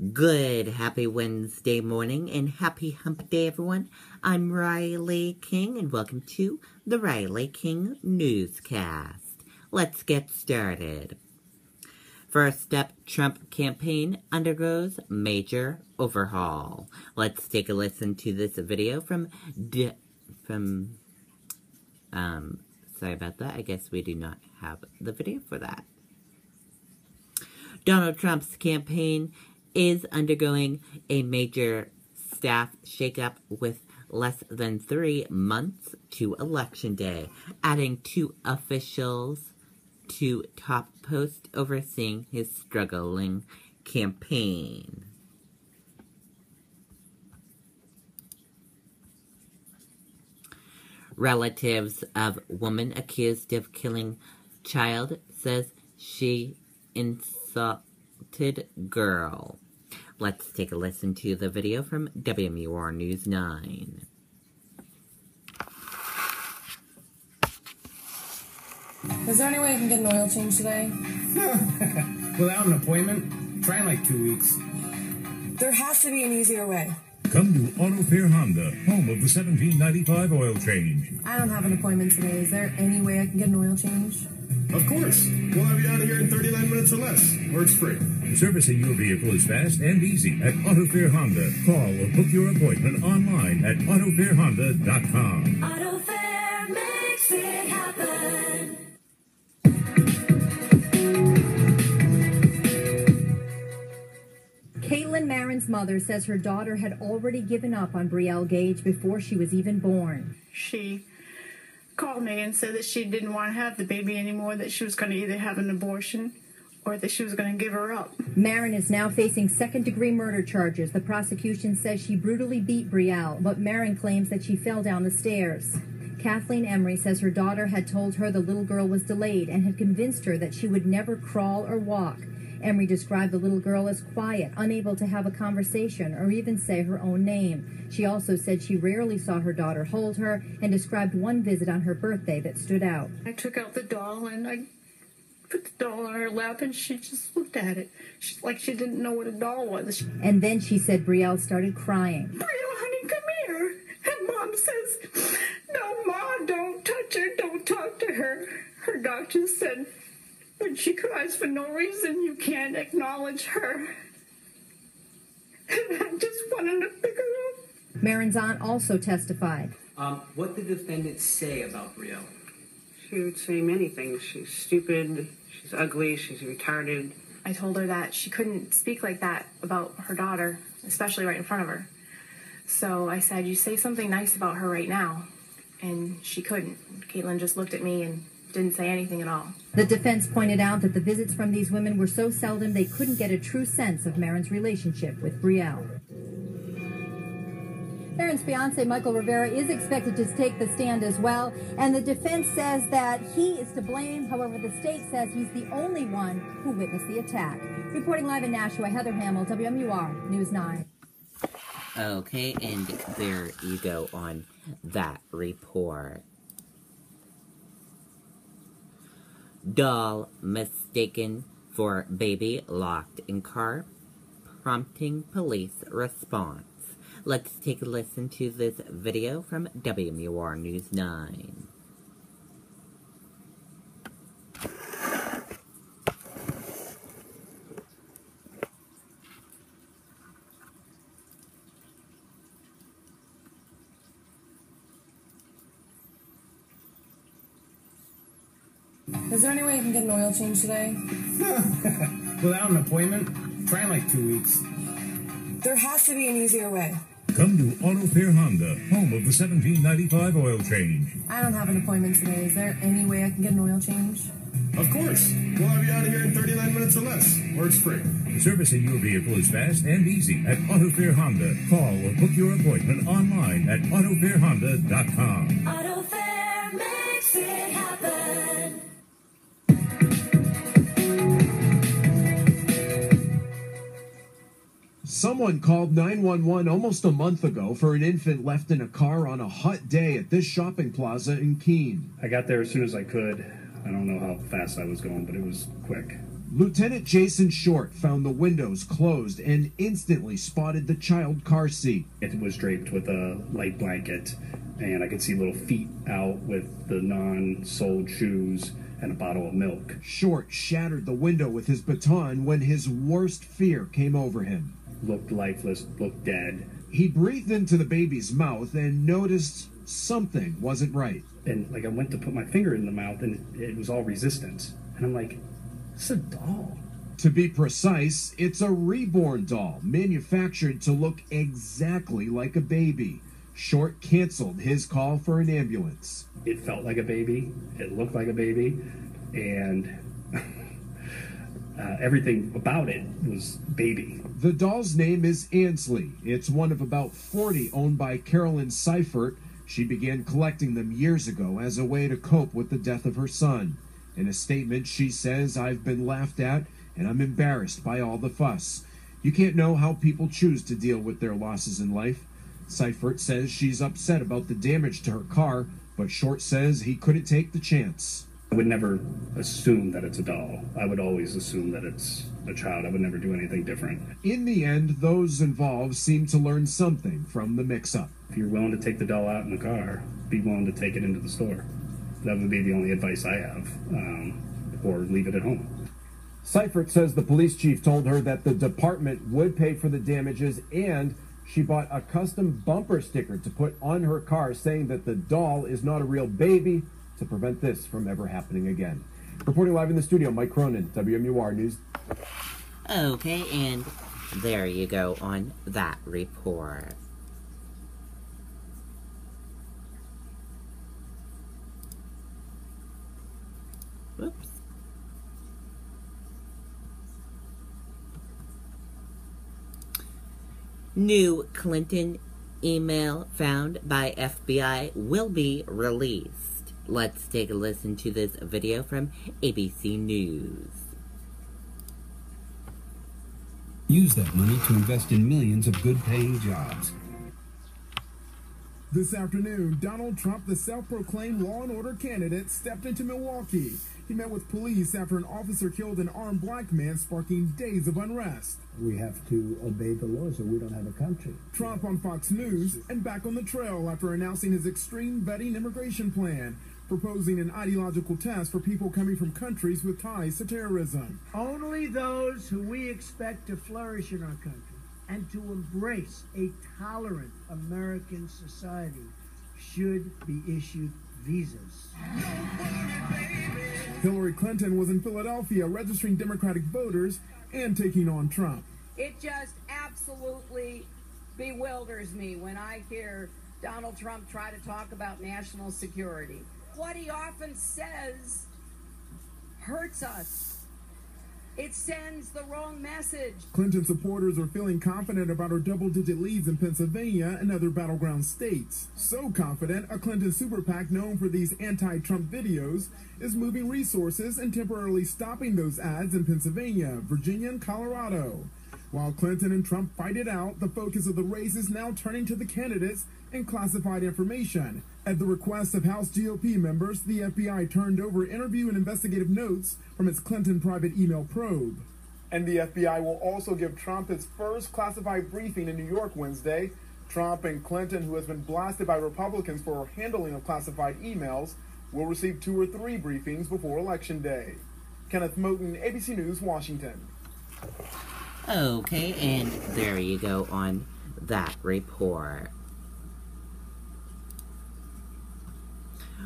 Good, happy Wednesday morning and happy hump day, everyone. I'm Riley King and welcome to the Riley King Newscast. Let's get started. First up, Trump campaign undergoes major overhaul. Let's take a listen to this video from sorry about that. I guess we do not have the video for that. Donald Trump's campaign is undergoing a major staff shakeup with less than 3 months to Election Day, adding 2 officials to top posts overseeing his struggling campaign. Relatives of woman accused of killing child says she insulted girl. Let's take a listen to the video from WMUR News 9. Is there any way I can get an oil change today? Without an appointment? Try in like 2 weeks. There has to be an easier way. Come to Auto Fair Honda, home of the $17.95 oil change. I don't have an appointment today. Is there any way I can get an oil change? Of course. We'll have you out of here in 39 minutes or less. Works free. Servicing your vehicle is fast and easy at Auto Fair Honda. Call or book your appointment online at autofairhonda.com. Auto Fair makes it happen. Caitlin Marin's mother says her daughter had already given up on Brielle Gage before she was even born. She called me and said that she didn't want to have the baby anymore, that she was going to either have an abortion or that she was going to give her up. Marin is now facing second-degree murder charges. The prosecution says she brutally beat Brielle, but Marin claims that she fell down the stairs. Kathleen Emery says her daughter had told her the little girl was delayed and had convinced her that she would never crawl or walk. Emery described the little girl as quiet, unable to have a conversation or even say her own name. She also said she rarely saw her daughter hold her and described one visit on her birthday that stood out. I took out the doll and I put the doll on her lap and she just looked at it. Like she didn't know what a doll was. And then she said Brielle started crying. Brielle, honey, come here. And Mom says, no, Ma, don't touch her, don't talk to her. Her doctor said, when she cries for no reason, you can't acknowledge her. And I just wanted to pick her up. Marin's aunt also testified. What did the defendant say about Brielle? She would say many things. She's stupid, she's ugly, she's retarded. I told her that she couldn't speak like that about her daughter, especially right in front of her. So I said, you say something nice about her right now. And she couldn't. Caitlin just looked at me and didn't say anything at all. The defense pointed out that the visits from these women were so seldom they couldn't get a true sense of Marin's relationship with Brielle. Marin's fiancé, Michael Rivera, is expected to take the stand as well, and the defense says that he is to blame. However, the state says he's the only one who witnessed the attack. Reporting live in Nashua, Heather Hamill, WMUR News 9. Okay, and there you go on that report. Doll mistaken for baby locked in car, prompting police response. Let's take a listen to this video from WMUR News 9. Is there any way I can get an oil change today? Without an appointment? Try in like 2 weeks. There has to be an easier way. Come to Auto Fair Honda, home of the $17.95 oil change. I don't have an appointment today. Is there any way I can get an oil change? Of course. We'll have you out of here in 39 minutes or less. Works free. Servicing your vehicle is fast and easy at Auto Fair Honda. Call or book your appointment online at autofairhonda.com. Auto Fair makes it happen. Someone called 911 almost a month ago for an infant left in a car on a hot day at this shopping plaza in Keene. I got there as soon as I could. I don't know how fast I was going, but it was quick. Lieutenant Jason Short found the windows closed and instantly spotted the child car seat. It was draped with a light blanket, and I could see little feet out with the non-soled shoes and a bottle of milk. Short shattered the window with his baton when his worst fear came over him. Looked lifeless, looked dead. He breathed into the baby's mouth and noticed something wasn't right. And I went to put my finger in the mouth, and it was all resistance. And I'm like, it's a doll. To be precise, it's a reborn doll, manufactured to look exactly like a baby. Short canceled his call for an ambulance. It felt like a baby, it looked like a baby, and everything about it was baby. The doll's name is Ansley. It's one of about 40 owned by Carolyn Seifert. She began collecting them years ago as a way to cope with the death of her son. In a statement, she says, "I've been laughed at, and I'm embarrassed by all the fuss." You can't know how people choose to deal with their losses in life. Seifert says she's upset about the damage to her car, but Short says he couldn't take the chance. I would never assume that it's a doll. I would always assume that it's a child. I would never do anything different. In the end, those involved seem to learn something from the mix-up. If you're willing to take the doll out in the car, be willing to take it into the store. That would be the only advice I have, or leave it at home. Seifert says the police chief told her that the department would pay for the damages, and she bought a custom bumper sticker to put on her car saying that the doll is not a real baby, to prevent this from ever happening again. Reporting live in the studio, Mike Cronin, WMUR News. Okay, and there you go on that report. Whoops. New Clinton email found by FBI will be released. Let's take a listen to this video from ABC News. Use that money to invest in millions of good-paying jobs. This afternoon, Donald Trump, the self-proclaimed law and order candidate, stepped into Milwaukee. He met with police after an officer killed an armed black man, sparking days of unrest. We have to obey the laws or we don't have a country. Trump on Fox News and back on the trail after announcing his extreme vetting immigration plan, proposing an ideological test for people coming from countries with ties to terrorism. Only those who we expect to flourish in our country and to embrace a tolerant American society should be issued visas. Hillary Clinton was in Philadelphia registering Democratic voters and taking on Trump. It just absolutely bewilders me when I hear Donald Trump try to talk about national security. What he often says hurts us. It sends the wrong message. Clinton supporters are feeling confident about her double-digit leads in Pennsylvania and other battleground states. So confident, a Clinton super PAC known for these anti-Trump videos is moving resources and temporarily stopping those ads in Pennsylvania, Virginia, and Colorado. While Clinton and Trump fight it out, the focus of the race is now turning to the candidates and classified information. At the request of House GOP members, the FBI turned over interview and investigative notes from its Clinton private email probe. And the FBI will also give Trump his first classified briefing in New York Wednesday. Trump and Clinton, who has been blasted by Republicans for handling of classified emails, will receive 2 or 3 briefings before Election Day. Kenneth Moten, ABC News, Washington. Okay, and there you go on that report.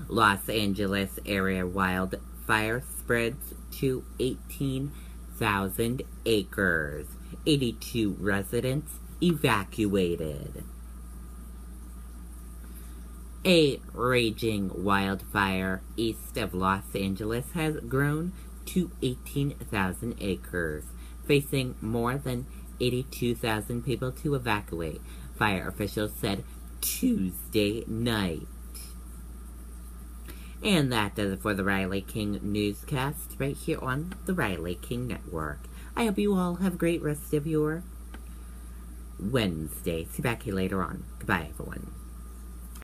Los Angeles area wildfire spreads to 18,000 acres. 82 residents evacuated. A raging wildfire east of Los Angeles has grown to 18,000 acres, facing more than 82,000 people to evacuate, fire officials said Tuesday night. And that does it for the Riley King Newscast right here on the Riley King Network. I hope you all have a great rest of your Wednesday. See you back here later on. Goodbye, everyone.